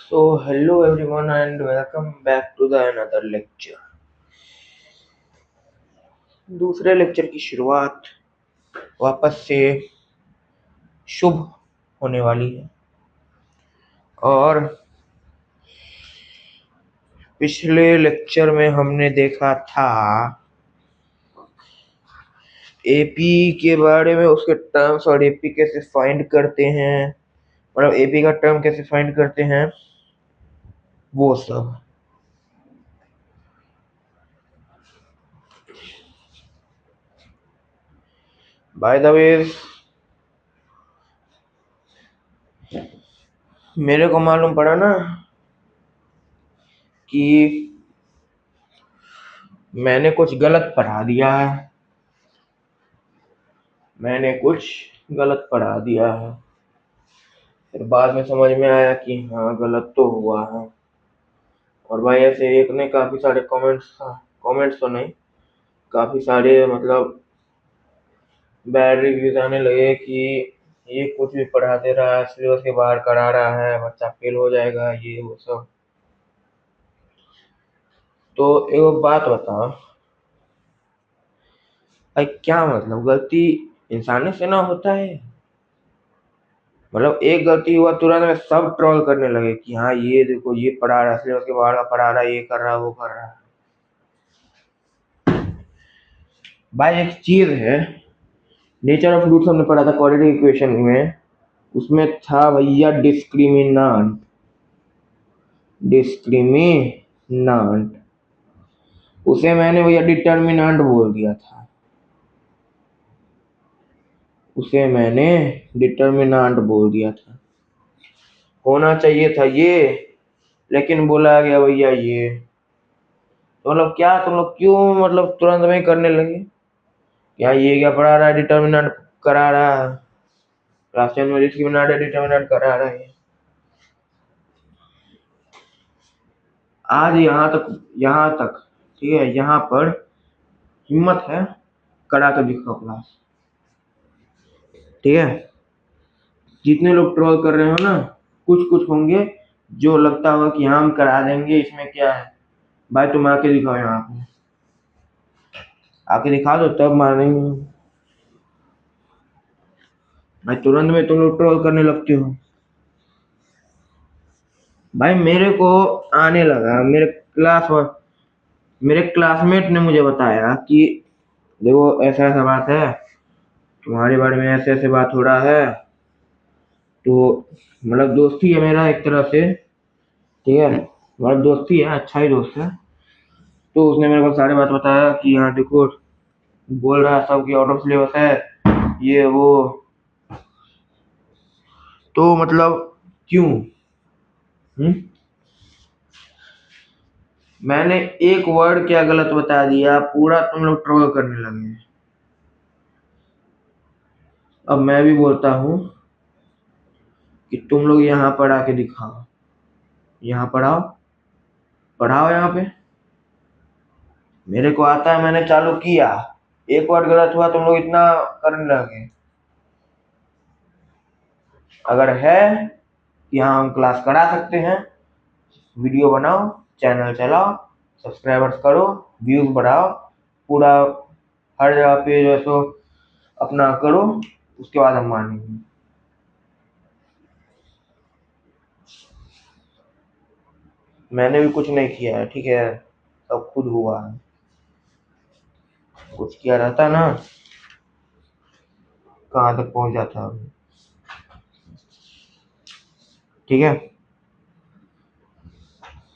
So hello everyone and welcome back to the another lecture। दूसरे lecture की शुरुआत वापस से शुभ होने वाली है और पिछले लेक्चर में हमने देखा था एपी के बारे में, उसके टर्म्स और एपी कैसे फाइंड करते हैं, मतलब एपी का टर्म कैसे फाइंड करते हैं वो सब। बाय द वे मेरे को मालूम पड़ा ना कि मैंने कुछ गलत पढ़ा दिया है, फिर बाद में समझ में आया कि हाँ गलत तो हुआ है। और भाई ऐसे एक ने काफी सारे कमेंट्स तो नहीं, काफी सारे मतलब बैड रिव्यूज आने लगे कि ये कुछ भी पढ़ा दे रहा है, सिलेबस के बाहर करा रहा है, बच्चा फेल हो जाएगा, ये वो सब। तो एक बात बताओ भाई, क्या मतलब गलती इंसानी से ना होता है? मतलब एक गलती हुआ तुरंत में सब ट्रोल करने लगे कि हाँ ये देखो ये पढ़ा रहा है, सिलेबस के बाहर का पढ़ा रहा है, ये कर रहा है, वो कर रहा है। भाई एक चीज है, नेचर ऑफ रूट्स हमने पढ़ा था क्वाड्रेटिक इक्वेशन में, उसमें था भैया डिस्क्रिमिनांट, उसे मैंने भैया डिटर्मिनेंट बोल दिया था, होना चाहिए था ये, लेकिन बोला गया भैया ये। तो मतलब क्या तुम लोग क्यों मतलब तुरंत में करने लगे? क्या ये क्या पढ़ा रहा है, डिटर्मिनेंट करा रहा है, क्लास 10 में डिस्क्रिमिनेंट है, डिटर्मिनेंट करा रहा है। आज यहाँ तक ठीक है, यहाँ पर हिम्मत है करा के दिखाओ क्लास, ठीक है। जितने लोग ट्रोल कर रहे हो ना, कुछ होंगे जो लगता होगा कि हम करा देंगे, इसमें क्या है। भाई तुम आके दिखाओ, यहाँ पे आके दिखा दो तब मानेंगे। भाई तुरंत में तुम लोग ट्रोल करने लगते हो। भाई मेरे को आने लगा, मेरे क्लासमेट ने मुझे बताया कि देखो ऐसा ऐसा बात है, तुम्हारे बारे में ऐसे ऐसे बात हो रहा है। तो मतलब दोस्ती है मेरा एक तरह से, ठीक है, मतलब दोस्ती है, अच्छा ही दोस्त है। तो उसने मेरे को सारी बात बताया कि हाँ देखो, बोल रहा है सब कि आउट ऑफ सिलेबस है, ये वो। तो मतलब क्यों? हम्म मैंने एक वर्ड क्या गलत बता दिया, पूरा तुम लोग ट्रोल करने लगे। अब मैं भी बोलता हूँ कि तुम लोग यहाँ पर आके दिखाओ, यहाँ पढ़ाओ यहाँ पे। मेरे को आता है, मैंने चालू किया, एक वर्ड गलत हुआ तुम लोग इतना करने लगे। अगर है कि हाँ हम क्लास करा सकते हैं, वीडियो बनाओ, चैनल चलाओ, सब्सक्राइबर्स करो, व्यूज बढ़ाओ, पूरा हर जगह पे जो है सो अपना करो, उसके बाद हम मानेंगे। मैंने भी कुछ नहीं किया है, ठीक है, सब खुद हुआ है। कुछ किया रहता ना, कहाँ तक पहुंच जाता है, ठीक है।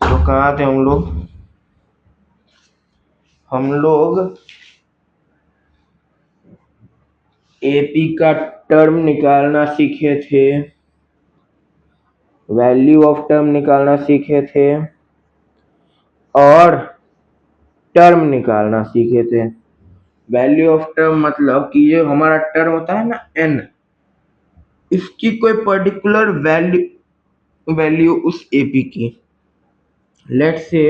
तो कहाँ थे हम लोग एपी का टर्म निकालना सीखे थे, वैल्यू ऑफ टर्म निकालना सीखे थे, और टर्म निकालना सीखे थे। वैल्यू ऑफ टर्म मतलब कि ये हमारा टर्म होता है ना n, इसकी कोई पर्टिकुलर वैल्यू उस एपी की, let's say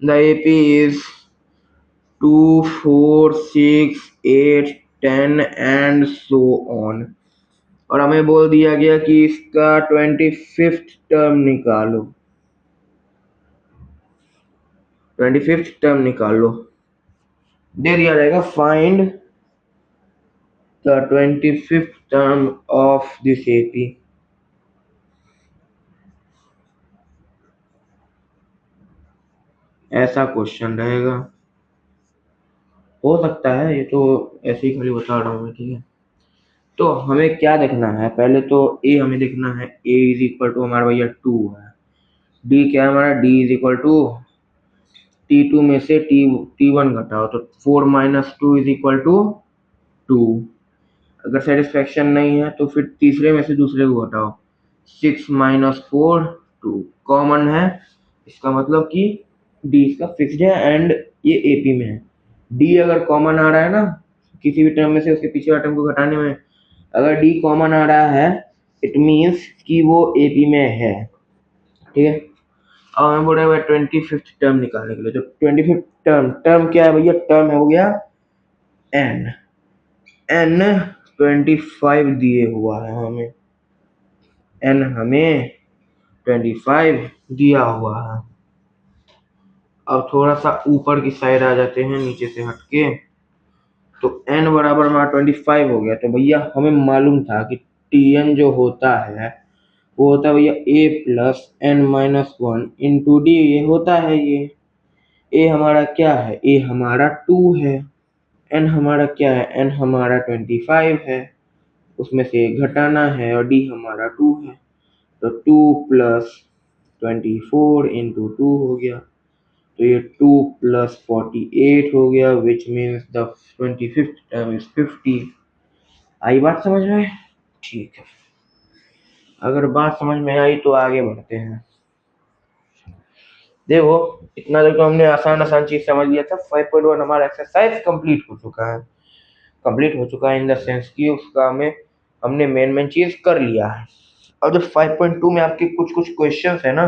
the AP is 2 4 6 8 10 and so on. और हमें बोल दिया गया कि इसका 25th टर्म निकालो, 25th टर्म निकालो। दे दिया रहेगा find the 25th term of this AP. ऐसा क्वेश्चन रहेगा, हो सकता है, ये तो ऐसे ही खाली बता रहा हूँ मैं, ठीक है। तो हमें क्या देखना है, पहले तो ए हमें देखना है, ए इज इक्वल टू हमारा भैया 2 है, डी क्या है हमारा, D is equal to T2 में से T1 घटाओ तो 4 माइनस 2 इज इक्वल टू 2। अगर सेटिस्फेक्शन नहीं है तो फिर तीसरे में से दूसरे को घटाओ, 6 माइनस 4 2 कॉमन है, इसका मतलब कि डी इसका फिक्स्ड है एंड ये एपी में है। डी अगर कॉमन आ रहा है ना किसी भी टर्म में से उसके पीछे वाले टर्म को घटाने में, अगर डी कॉमन आ रहा है इट मीन्स कि वो एपी में है, ठीक है। अब हमें बोल रहा है 25th टर्म निकालने के लिए, तो 25th टर्म क्या है भैया, टर्म हो गया एन, एन 25 दिए हुआ है हमें, एन हमें 25 दिया हुआ है। अब थोड़ा सा ऊपर की साइड आ जाते हैं नीचे से हटके, तो n बराबर हमारा 25 हो गया। तो भैया हमें मालूम था कि Tn जो होता है वो होता है भैया a plus n minus 1 into D, ये होता है ये। a हमारा क्या है, a हमारा 2 है, n हमारा क्या है, n हमारा 25 है, उसमें से घटाना है और d हमारा 2 है, तो 2 प्लस 24 इंटू 2 हो गया, तो ये 2 प्लस 48 हो गया, which means the 25th term is 50। आई बात समझ में? ठीक है, अगर बात समझ में आई तो आगे बढ़ते हैं। देखो इतना देर तो हमने आसान आसान चीज समझ लिया था। 5.1 हमारा एक्सरसाइज कंप्लीट हो चुका है, कंप्लीट हो चुका है इन द सेंस कि उसका हमने मेन चीज कर लिया है। अब जो 5.2 में आपके कुछ कुछ क्वेश्चंस है ना,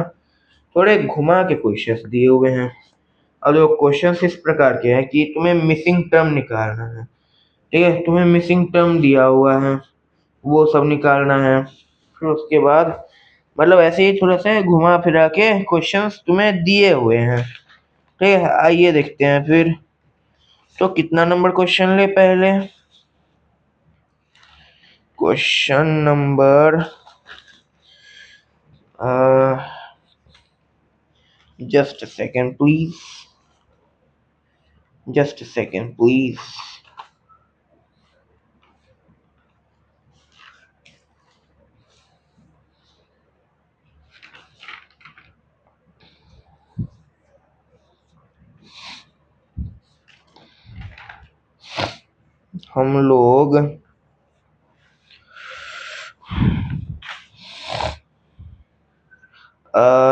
थोड़े घुमा के क्वेश्चंस दिए हुए हैं। अब जो क्वेश्चंस इस प्रकार के हैं कि तुम्हें मिसिंग टर्म निकालना है, ठीक है, तुम्हें मिसिंग टर्म दिया हुआ है वो सब निकालना है। फिर उसके बाद मतलब ऐसे ही थोड़ा सा घुमा फिरा के क्वेश्चंस तुम्हें दिए हुए हैं, ठीक है। आइए देखते हैं फिर, तो कितना नंबर क्वेश्चन ले पहले, question number just second please, just second please. हम लोग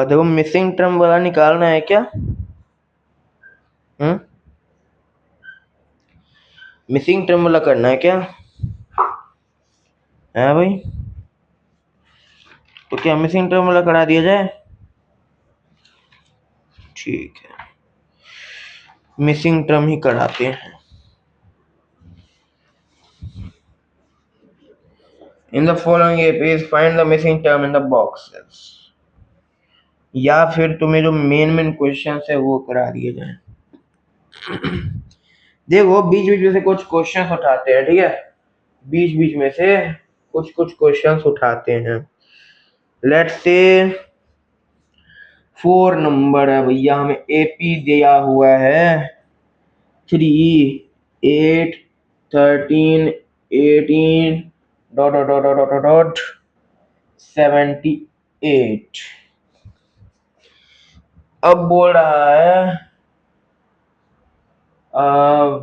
देखो मिसिंग टर्म वाला निकालना है क्या, मिसिंग टर्म वाला करना है क्या, है भाई? तो क्या मिसिंग टर्म वाला करा दिया जाए? ठीक है, मिसिंग टर्म ही कराते हैं। In the following APs find the missing term in the boxes, या फिर तुम्हें जो मेन क्वेश्चन है वो करा दिए जाए। देखो बीच बीच में से कुछ क्वेश्चन उठाते हैं, ठीक है, बीच बीच में से कुछ कुछ क्वेश्चन उठाते हैं। लेट्स से 4 नंबर है भैया, हमें एपी दिया हुआ है 3 8 13 18 dot dot dot dot dot dot 78। अब बोल रहा है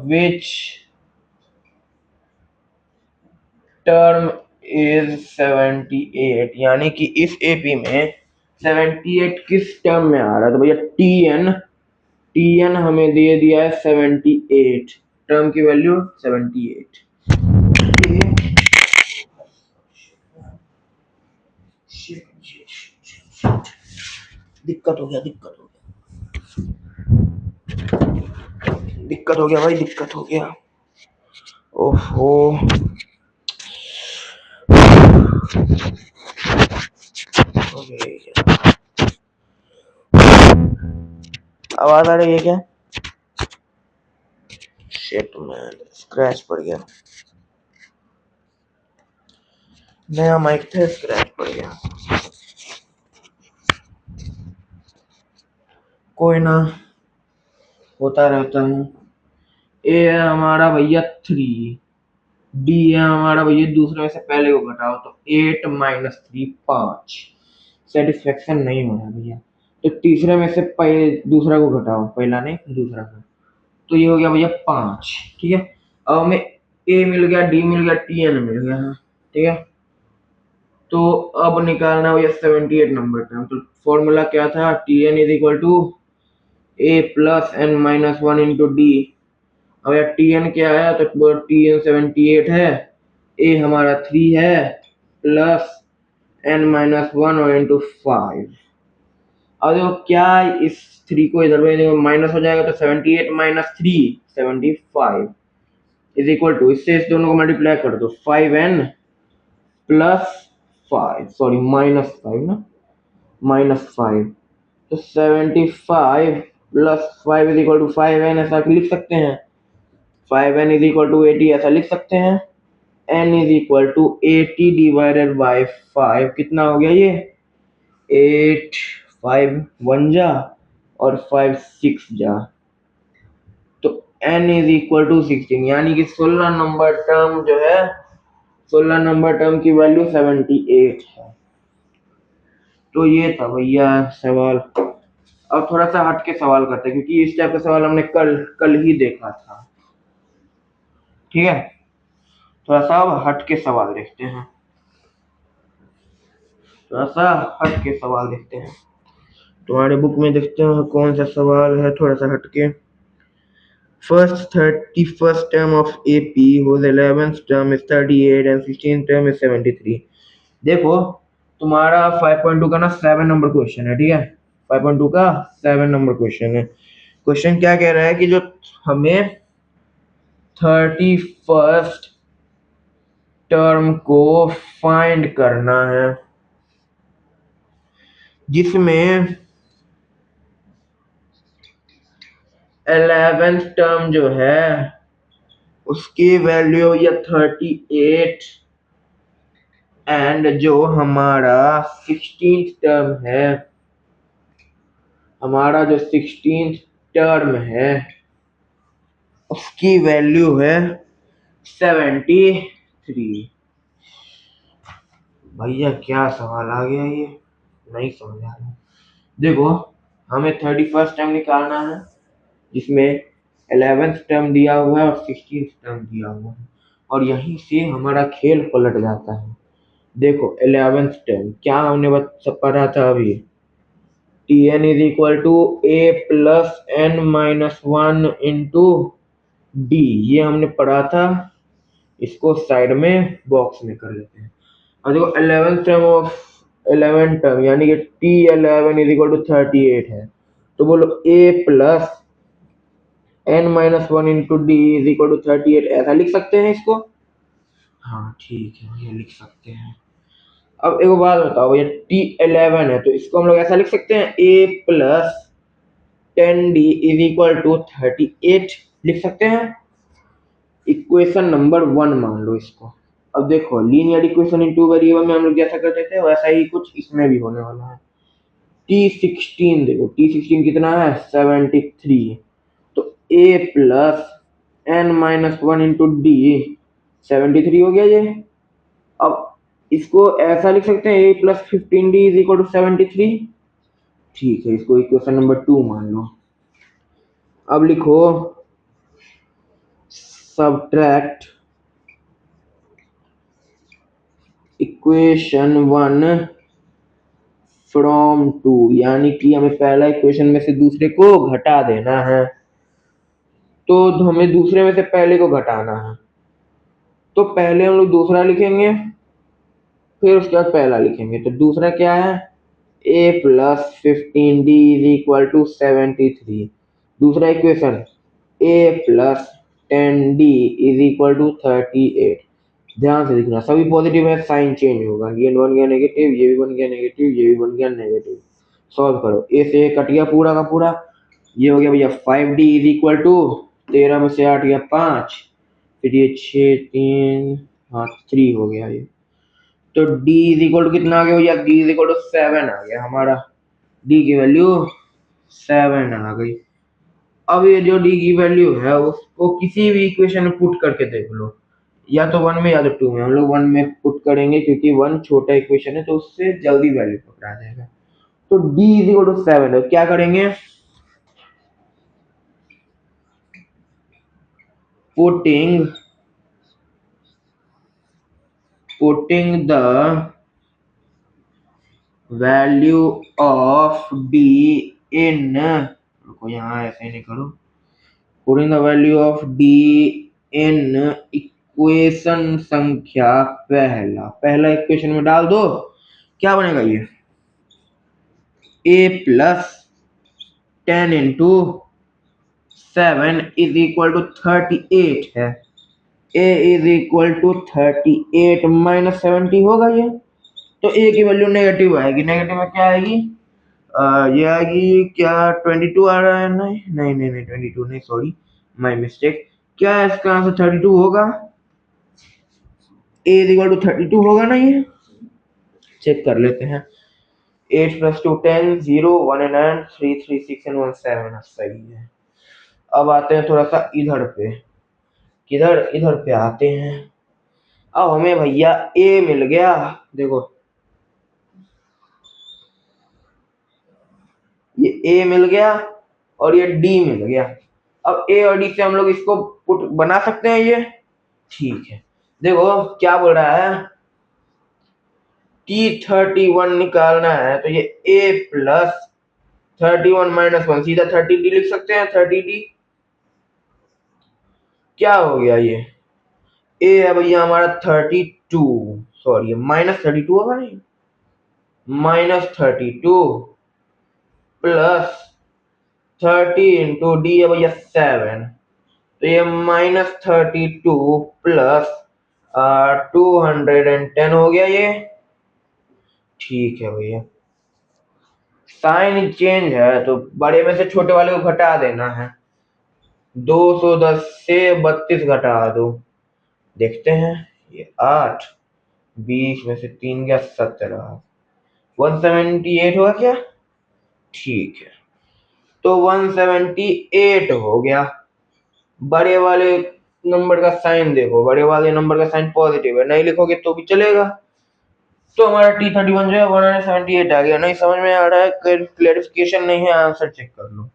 विच टर्म इज 78, यानी कि इस एपी में 78 किस टर्म में आ रहा है, तो भैया टीएन हमें दे दिया है 78, टर्म की वैल्यू 78। दिक्कत हो गया, दिक्कत हो गया, दिक्कत हो गया भाई, दिक्कत हो गया। ओहो आवाज आ रही है क्या? शिट मैन, स्क्रैच पड़ गया। नया माइक था, स्क्रैच पड़ गया। कोई ना, होता रहता है। ए है हमारा भैया 3, डी है हमारा भैया दूसरे में से पहले को घटाओ तो 8 माइनस 3 5। सेटिस्फेक्शन नहीं हो रहा भैया, तो तीसरे में से दूसरा को घटाओ, पहला नहीं दूसरा को, तो ये हो गया भैया 5। ठीक है, अब हमें ए मिल गया, डी मिल गया, टी एन मिल गया। ठीक है, तो अब निकालना भैया 78 नंबर टर्म। तो फॉर्मूला क्या था? T N is equal to A plus N minus 1 into D. अब यार टी एन क्या है? तो टी एन 78 है, ए हमारा 3 है, प्लस एन माइनस 1 और इंटू 5। अब देखो क्या, इस 3 को इधर में माइनस हो जाएगा, तो 78 माइनस 3 75 इज इक्वल टू, इससे इस दोनों को मल्टीप्लाई कर दो, 5n प्लस 5, सॉरी माइनस 5 ना, माइनस 5। तो 75 plus 5 is equal to 5n, ऐसा लिख सकते हैं। 5n इज इक्वल टू 80, ऐसा लिख सकते हैं। n is equal to 80 divided by 5, कितना हो गया ये? 8 5 1 जा और 5 6 जा, तो n इज इक्वल टू 16, यानी कि 16 नंबर टर्म जो है, 16 नंबर टर्म की वैल्यू 78 है। तो ये था भैया सवाल। अब थोड़ा सा हट के सवाल करते हैं, क्योंकि इस टाइप का सवाल हमने कल ही देखा था। ठीक है, थोड़ा सा अब हट के सवाल देखते हैं, थोड़ा सा हट के सवाल देखते हैं। तुम्हारे बुक में देखते हैं कौन सा सवाल है थोड़ा सा हट के। First 31st term of AP whose 11th term is 38 and 16th term is 73। देखो तुम्हारा 5.2 का ना 7 नंबर क्वेश्चन है। ठीक है, 5.2 का 7 नंबर क्वेश्चन है। क्वेश्चन क्या कह रहा है कि जो हमें 31st टर्म को फाइंड करना है, जिसमें 11th टर्म जो है उसकी वैल्यू या 38 एंड जो हमारा 16th टर्म है, हमारा जो 16th टर्म है उसकी वैल्यू है 73। भैया क्या सवाल आ गया, ये नहीं समझ आ रहा। देखो हमें 31st टर्म निकालना है, जिसमें 11th टर्म दिया हुआ है और 16th टर्म दिया हुआ है, और यहीं से हमारा खेल पलट जाता है। देखो 11th टर्म क्या हमने पढ़ा था अभी, T N is equal to A plus N minus 1 into D, ये हमने पढ़ा था। इसको साइड में बॉक्स में कर लेते हैं। और देखो 11th टर्म ऑफ 11 टर्म यानी कि टी 11 इज इक्वल टू 38 है, तो बोलो a plus N minus 1 into d is equal to 38, ऐसा लिख सकते हैं इसको? हाँ ठीक है, ये लिख सकते हैं। अब एक बात बताओ, ये T11 है तो इसको हम लोग ऐसा लिख सकते हैं, A plus 10D is equal to 38 लिख सकते हैं। इक्वेशन नंबर 1 मान लो इसको। अब देखो linear equation in two variable में हम लोग जैसा करते थे वैसा ही कुछ इसमें भी होने वाला है। T16 देखो, T16 कितना है? 73, तो A plus N minus 1 into D 73 हो गया ये। अब इसको ऐसा लिख सकते हैं, a plus 15d is equal to 73। ठीक है, इसको इक्वेशन नंबर 2 मान लो। अब लिखो सब्ट्रैक्ट इक्वेशन 1 फ्रॉम 2, यानी कि हमें पहला इक्वेशन में से दूसरे को घटा देना है, तो हमें दूसरे में से पहले को घटाना है। तो पहले हम लोग दूसरा लिखेंगे, फिर उसके बाद पहला लिखेंगे। तो दूसरा क्या है? a plus 15d is equal to 73। दूसरा equation a plus 10d is equal to 38। ध्यान से दिखना, सभी पॉजिटिव है, साइन चेंज होगा, ये बन गया नेगेटिव, ये भी बन गया नेगेटिव, ये भी बन गया नेगेटिव। सॉल्व करो, ए से कट गया पूरा का पूरा, ये हो गया भैया 5d इज इक्वल टू 13 में से 8 गया 5, फिर ये 6 3 हाँ 3 हो गया ये। तो d इज इक्वल टू कितना आ गया भैया, d इज इक्वल टू 7 आ गया हमारा, d की वैल्यू 7 आ गई। अब ये जो d की वैल्यू है उसको किसी भी इक्वेशन में पुट करके देख लो, या तो 1 में या तो 2 में। हम लोग 1 में पुट करेंगे क्योंकि 1 छोटा इक्वेशन है तो उससे जल्दी वैल्यू पकड़ा जाएगा। तो d इज इक्वल टू 7 है, क्या करेंगे, putting the value of d in, रुको यहाँ ऐसे नहीं करो, putting the value of d in equation संख्या पहला इक्वेशन में डाल दो, क्या बनेगा ये, a plus 10 into 7 is equal to 38 है, a is equal to 38 minus 70 होगा ये। तो a की वैल्यू नेगेटिव आएगी, नेगेटिव में क्या आएगी, ये आएगी क्या 22 आ रहा है, नहीं नहीं नहीं नहीं 22 नहीं, सॉरी माय मिस्टेक। क्या है इसका आंसर 32 होगा, a इज इक्वल टू 32 होगा ना, ये चेक कर लेते हैं। 8 प्लस 2 10 0 1 and 3 3 6 and 1 7, सही है। अब आते हैं थोड़ा सा इधर पे, किधर, इधर पे आते हैं। अब हमें भैया a मिल गया, देखो ये a मिल गया और ये d मिल गया। अब a और d से हम लोग इसको पुट बना सकते हैं ये, ठीक है। देखो क्या बोल रहा है, T31 निकालना है तो ये a प्लस 31 माइनस 1, सीधा 30d लिख सकते हैं, 30d क्या हो गया, ये a है भैया हमारा 32, सॉरी माइनस 32 होगा, नहीं माइनस 32 प्लस 30 इंटू डी है भैया 7, तो ये माइनस 32 प्लस 210 हो गया ये, ठीक है भैया। साइन चेंज है तो बड़े में से छोटे वाले को घटा देना है, 210 से 32 घटा दो, देखते हैं ये 8, 20 में से 3 गया 17, 178 हुआ क्या, ठीक है। तो 178 हो गया। बड़े वाले नंबर का साइन देखो, बड़े वाले नंबर का साइन पॉजिटिव है, नहीं लिखोगे तो भी चलेगा। तो हमारा T31 जो है 178 आ गया। नहीं समझ में आ रहा है, क्लेरिफिकेशन नहीं है, आंसर चेक कर लो।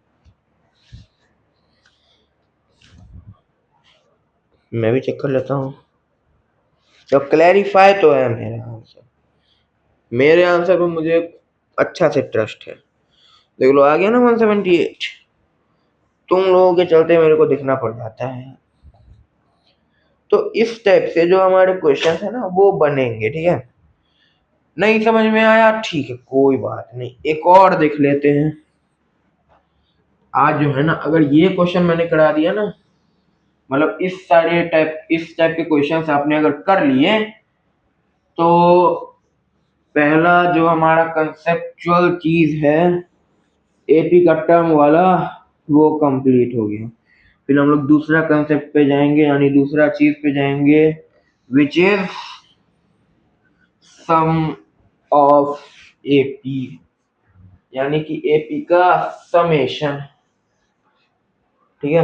मैं भी चेक कर लेता हूँ, तो क्लैरिफाई तो है मेरा आंसर, मेरे आंसर पे मुझे अच्छा से ट्रस्ट है। देख लो आ गया ना 178, तुम लोगों के चलते मेरे को दिखना पड़ जाता है। तो इस टाइप से जो हमारे क्वेश्चन है ना वो बनेंगे, ठीक है। नहीं समझ में आया, ठीक है कोई बात नहीं, एक और देख लेते हैं। आज जो है ना, अगर ये क्वेश्चन मैंने करा दिया ना, मतलब इस टाइप के क्वेश्चन आपने अगर कर लिए, तो पहला जो हमारा कंसेप्चुअल चीज है एपी का टर्म वाला, वो कंप्लीट हो गया। फिर हम लोग दूसरा कंसेप्ट पे जाएंगे, यानी दूसरा चीज पे जाएंगे, which is sum of AP, यानी कि एपी का समेशन, ठीक है।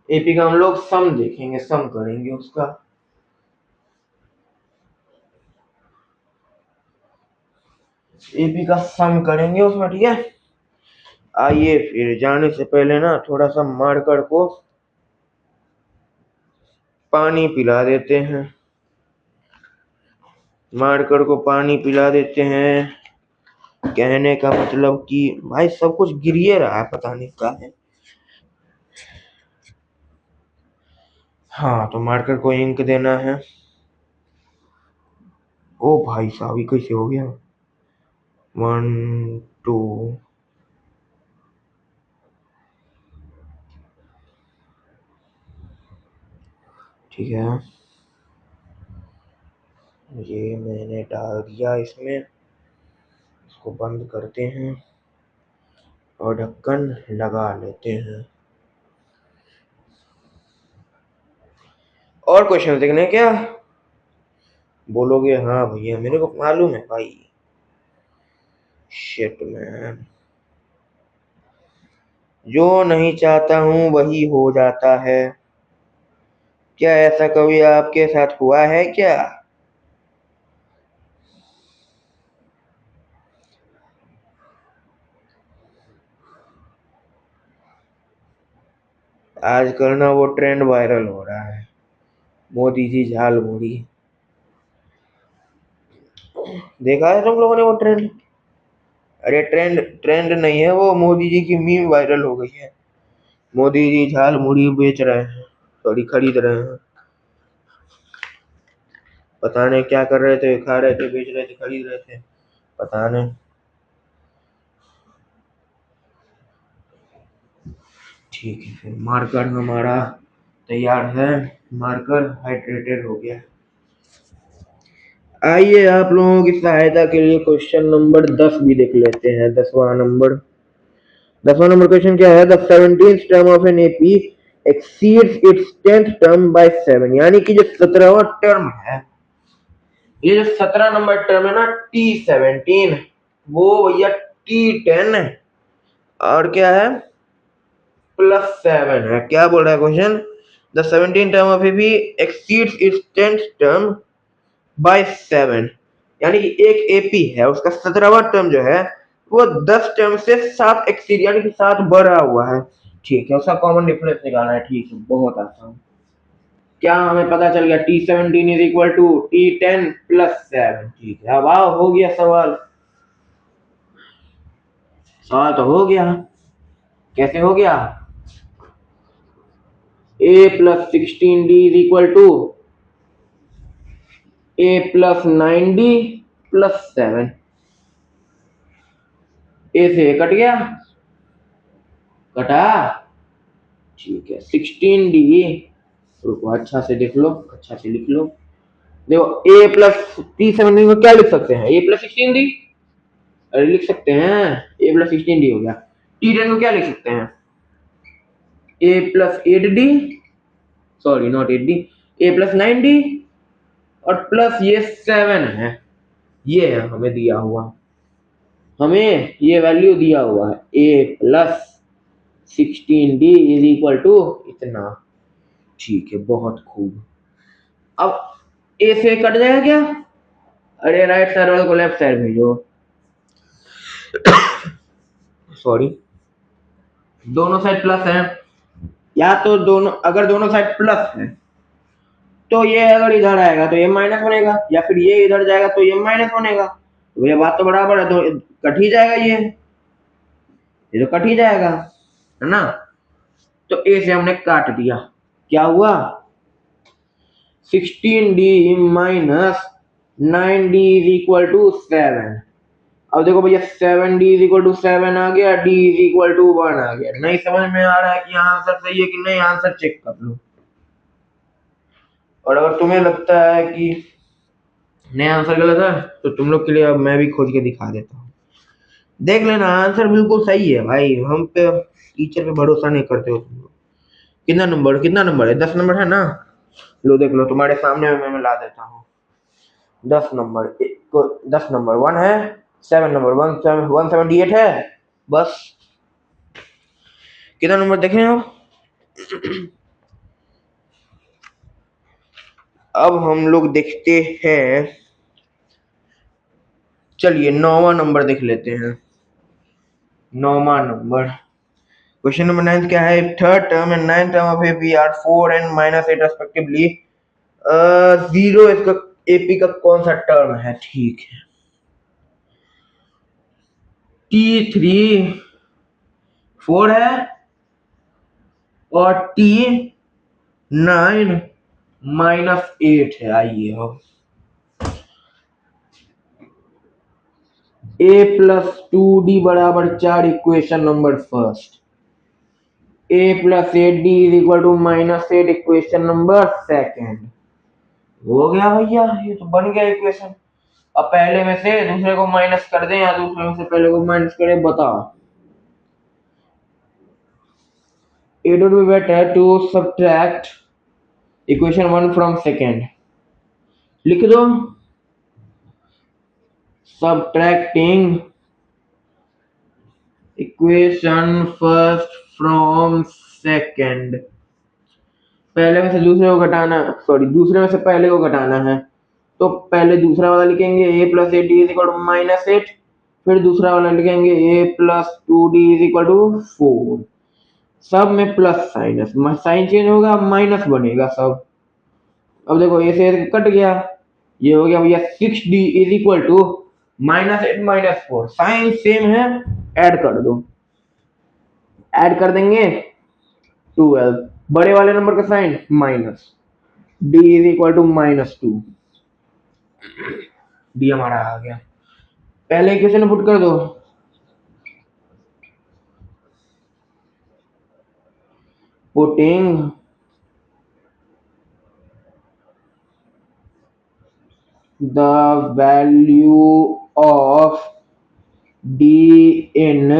एपी का हम लोग सम देखेंगे, सम करेंगे उसका। एपी का सम करेंगे उसमें, ठीक है। आइए फिर जाने से पहले ना थोड़ा सा मार्कर को पानी पिला देते हैं, मार्कर को पानी पिला देते हैं। कहने का मतलब कि भाई सब कुछ गिरिए रहा है, पता नहीं क्या है। हाँ तो मार्कर को इंक देना है। ओ भाई साहब ये कैसे हो गया, 1 2, ठीक है। ये मैंने डाल दिया इसमें, इसको बंद करते हैं और ढक्कन लगा लेते हैं। और क्वेश्चन देखने क्या बोलोगे? हाँ भैया मेरे को मालूम है भाई। शिट मैन, जो नहीं चाहता हूँ वही हो जाता है। क्या ऐसा कभी आपके साथ हुआ है क्या? आजकल ना वो ट्रेंड वायरल हो रहा है, मोदी जी झाल मुड़ी। देखा है तुम लोगों ने वो ट्रेंड? अरे ट्रेंड ट्रेंड नहीं है वो, मोदी जी की मीम वायरल हो गई है। मोदी जी झाल मुड़ी बेच रहे हैं, सॉरी खरीद रहे हैं। पता नहीं क्या कर रहे थे, खा रहे थे, बेच रहे थे, खरीद रहे थे, पता नहीं। ठीक है, फिर मार्कर हमारा तैयार है, मार्कर हाइड्रेटेड हो गया। आइए आप लोगों की सहायता के लिए क्वेश्चन नंबर 10 भी देख लेते हैं। 10वां नंबर क्वेश्चन क्या है? The 17th term of an AP exceeds its 10th term by 7। यानी कि जो 17वां टर्म है, ये जो 17 नंबर टर्म है ना, T17, वो भैया T10 है और क्या है +7 है। क्या बोल रहा है question? The 17th term of AP exceeds its 10th term by 7। यानी कि एक एपी है, उसका 17वां टर्म जो है वो 10 टर्म से 7 एक्सीड यानी कि 7 बढ़ा हुआ है। ठीक है, उसका कॉमन डिफरेंस निकालना है। ठीक है, बहुत आसान। क्या हमें पता चल गया? T17 is equal to T10 +7। ठीक है, अब आओ, हो गया सवाल। सवाल तो हो गया। कैसे हो गया? A + 16D is equal to A + 9D +7। A से कट गया, कटा। ठीक है, 16D, रुको अच्छा से देख लो, अच्छा से लिख लो। देखो A + T17 को क्या लिख सकते हैं? A + 16D, अरे लिख सकते हैं, A + 16D हो गया। T10 को क्या लिख सकते हैं? A + 8D, sorry not 8D, A + 9D और प्लस ये 7 है। ये है हमें दिया हुआ, हमें ये वैल्यू दिया हुआ है। A + 16D is equal to इतना। ठीक है, बहुत खूब। अब ए से कट जाएगा क्या? अरे राइट साइड वाले को लेफ्ट साइड भेजो, सॉरी। दोनों साइड प्लस है, या तो दोनों, अगर दोनों साइड प्लस है तो ये अगर इधर आएगा तो ये माइनस बनेगा, या फिर ये इधर जाएगा तो ये माइनस बनेगा। तो ये बात तो बराबर है, तो कट ही जाएगा, ये तो कट ही जाएगा, है ना? तो ए से हमने काट दिया। क्या हुआ? 16D - 9D is equal to 7। अब देखो भैया, 7D इज इक्वल टू 7 आ गया, D इज इक्वल टू 1 आ गया। नहीं समझ में आ रहा है कि आंसर सही है कि नहीं? आंसर चेक कर लो। और अगर तुम्हें लगता है कि नहीं आंसर गलत है, तो तुम लोग के लिए अब मैं भी खोज के दिखा देता हूँ। देख लेना, आंसर बिल्कुल सही है भाई। हम पे टीचर पे भरोसा नहीं करते हो तुम लोग। कितना नंबर है? 10 नंबर है ना? लो देख लो, तुम्हारे सामने मैं ला देता हूँ। 10 नंबर 1 है, 7 नंबर 178 है। बस, कितना नंबर देख रहे हो? अब हम लोग देखते हैं, चलिए 9वां नंबर देख लेते हैं। 9वां नंबर, क्वेश्चन नंबर 9 क्या है? Third term and 9th term of AP are 4 and -8 respectively. 0 इसका एपी का कौन सा टर्म है? ठीक है, T3 4 है और T9 -8 है। आइए हो, A + 2D बराबर 4, equation number first. A + 8D is equal to -8, equation number second. हो गया भैया, ये तो बन गया इक्वेशन। अब पहले में से दूसरे को माइनस कर दें या दूसरे में से पहले को माइनस करें, बताओ। It would be better to subtract equation 1 from second. लिख दो, subtracting equation first from second। पहले में से दूसरे को घटाना, सॉरी दूसरे में से पहले को घटाना है, तो पहले दूसरा वाला लिखेंगे a plus A D is equal to minus eight, फिर दूसरा वाला लिखेंगे a plus two D is equal to four. सब में प्लस साइन है, साइन चेंज होगा, माइनस बनेगा सब। अब देखो ये से कट गया, ये हो गया भैया 6d is equal to minus eight minus four, sign same है, ऐड कर दो। ऐड कर देंगे 12, बड़े वाले नंबर का sign minus, d is equal to minus two, D हमारा आ गया। पहले इक्वेशन में पुट कर दो, putting the value of d in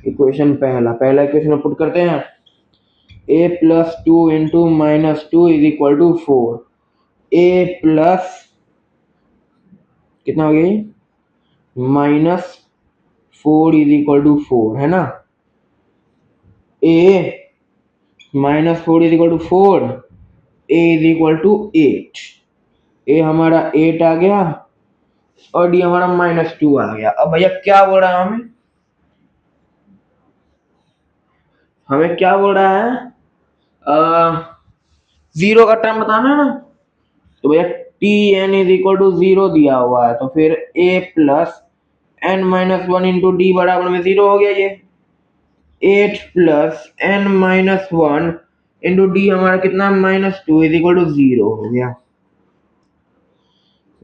equation, पहला इक्वेशन पुट करते हैं, a plus two into minus two is equal to four. a plus कितना हो गया, minus four is equal to four, है ना। a minus four is equal to four, a is equal to eight. a हमारा 8 आ गया और d हमारा minus two आ गया। अब भैया क्या बोल रहा है हमें, क्या बोल रहा है, जीरो का टर्म बताना है ना। तो भैया t N is equal to zero दिया हुआ है, तो फिर a plus N minus one into d बराबर में जीरो हो गया। ये 8 plus N minus one into d हमारा कितना, minus two is equal to zero हो गया।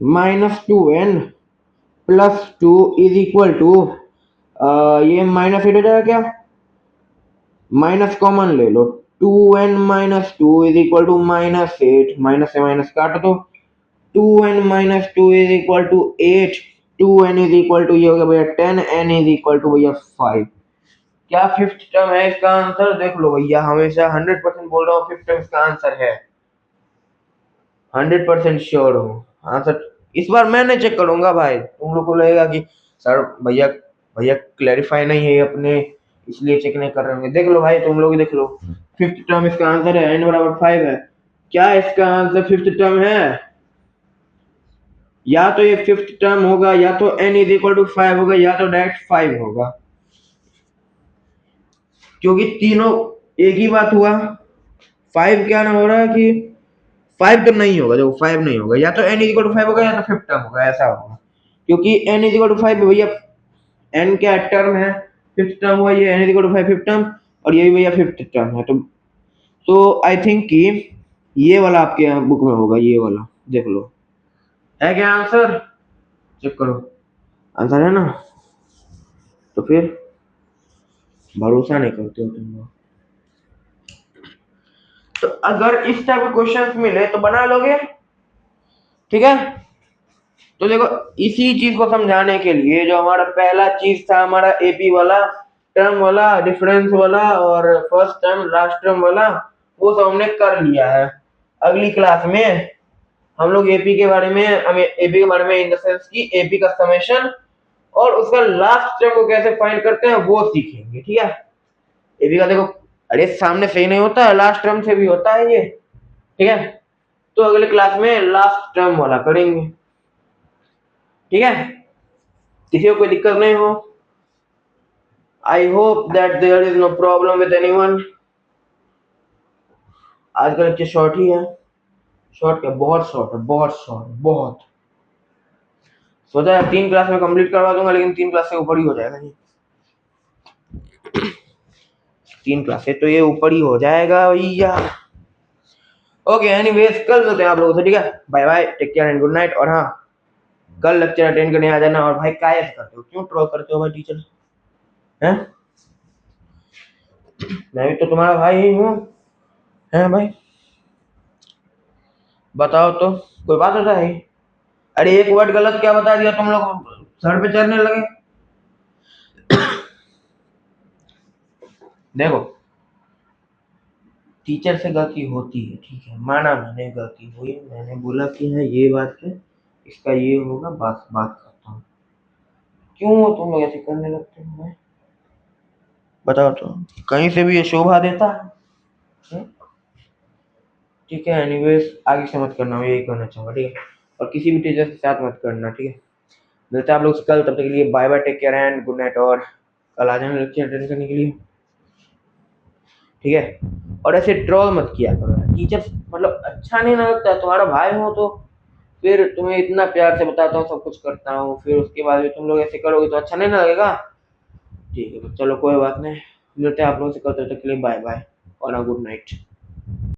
Minus two n plus two is equal to, ये माइनस एट हो जाएगा क्या, माइनस कॉमन ले लो, two N minus two is equal to minus eight, minus से माइनस काट दो, two N minus two is equal to eight, two N is equal to ये हो गया भैया ten, N is equal to भैया फाइव। क्या फिफ्थ टर्म है इसका आंसर, देख लो भैया, हमेशा 100% बोल रहा हूँ फिफ्थ टर्म इसका आंसर है, 100% श्योर हूँ आंसर। इस बार मैं नहीं चेक करूंगा भाई, तुम लोग को लगेगा कि सर भैया भैया क्लैरिफाई नहीं है अपने, इसलिए चेक नहीं कर रहे होंगे। देख लो भाई, तुम लोग देख लो, फिफ्थ टर्म इसका आंसर है, एन बराबर फाइव है। क्या इसका आंसर फिफ्थ टर्म है, या तो ये फिफ्थ टर्म होगा, या तो n is equal to five होगा, या तो डायरेक्ट फाइव होगा, क्योंकि तीनों एक ही बात हुआ। फाइव क्या ना हो रहा है कि फाइव तो नहीं होगा, देखो फाइव नहीं होगा, या तो n is equal to five होगा या तो फिफ्थ टर्म होगा, ऐसा होगा। क्योंकि n is equal to five भैया, n क्या टर्म है, फिफ्थ टर्म हुआ, ये n is equal to five fifth term, और ये भी भैया फिफ्थ टर्म है। तो आई थिंक कि ये वाला आपके यहाँ बुक में होगा, ये वाला देख लो, है क्या आंसर, चेक करो, आंसर है ना। तो फिर भरोसा नहीं करते हो तुम लोग। तो अगर इस टाइप के क्वेश्चंस मिले तो बना लोगे, ठीक है। तो देखो इसी चीज को समझाने के लिए जो हमारा पहला चीज था, हमारा एपी वाला, टर्म वाला, डिफरेंस वाला और फर्स्ट टर्म लास्ट टर्म वाला, वो सब हमने कर लिया है। अगली क्लास में हम लोग एपी के बारे में, एपी के बारे में इन द सेंस की एपी का समेशन और उसका लास्ट टर्म को कैसे फाइंड करते हैं वो सीखेंगे, ठीक है। एपी का देखो, अरे सामने से ही नहीं होता है, लास्ट टर्म से भी होता है ये, ठीक है। तो अगले क्लास में लास्ट टर्म वाला करेंगे, ठीक है। किसी को कोई दिक्कत नहीं हो, I hope that there is no problem with anyone. आज का लेक्चर शॉर्ट ही है, शॉर्ट क्या, बहुत शॉर्ट है, बहुत शॉर्ट, बहुत। सोचा है 3 क्लास में कंप्लीट करवा दूंगा, लेकिन 3 क्लास से ऊपर ही हो जाएगा जी, 3 क्लास से तो ये ऊपर ही हो जाएगा भैया। ओके एनीवेज, कल मिलते हैं आप लोगों से, ठीक है। Bye bye, take care and good night. और हाँ, कल लेक्चर अटेंड करने आ जाना। और भाई क्या ऐसे करते हो, क्यों ट्रोल करते हो भाई टीचर, हैं? मैं भी तो तुम्हारा भाई ही हूँ, हैं भाई। बताओ तो, कोई बात होता है? अरे एक वर्ड गलत क्या बता दिया तुम लोग, सर पे चढ़ने लगे। देखो, टीचर से गलती होती है, ठीक है, माना मैंने गलती हुई, मैंने बोला कि हाँ ये बात है, इसका ये होगा, बस बात करता हूँ। क्यों तुम लोग ऐसे करने लगते हो? मैं बताओ तो, कहीं से भी ये शोभा देता है? हम्म? ठीक है, एनीवेज आगे से मत करना, मैं यही कहना चाहूंगा, ठीक है। और किसी भी टीचर के साथ मत करना, ठीक है। मिलते हैं आप लोग से कल, तब तक के लिए bye bye, take care and good night. और कल आ जाना लेक्चर अटेंड करने के लिए, ठीक है। और ऐसे ट्रोल मत किया करो टीचर, मतलब अच्छा नहीं ना लगता। तुम्हारा भाई हो तो फिर तुम्हें इतना प्यार से बताता हूँ, सब कुछ करता हूँ, फिर उसके बाद भी तुम लोग ऐसे करोगे तो अच्छा नहीं ना लगेगा। ठीक है, तो चलो कोई बात नहीं, मिलते हैं आप लोगों से कल, तब तक के लिए बाय बाय और गुड नाइट।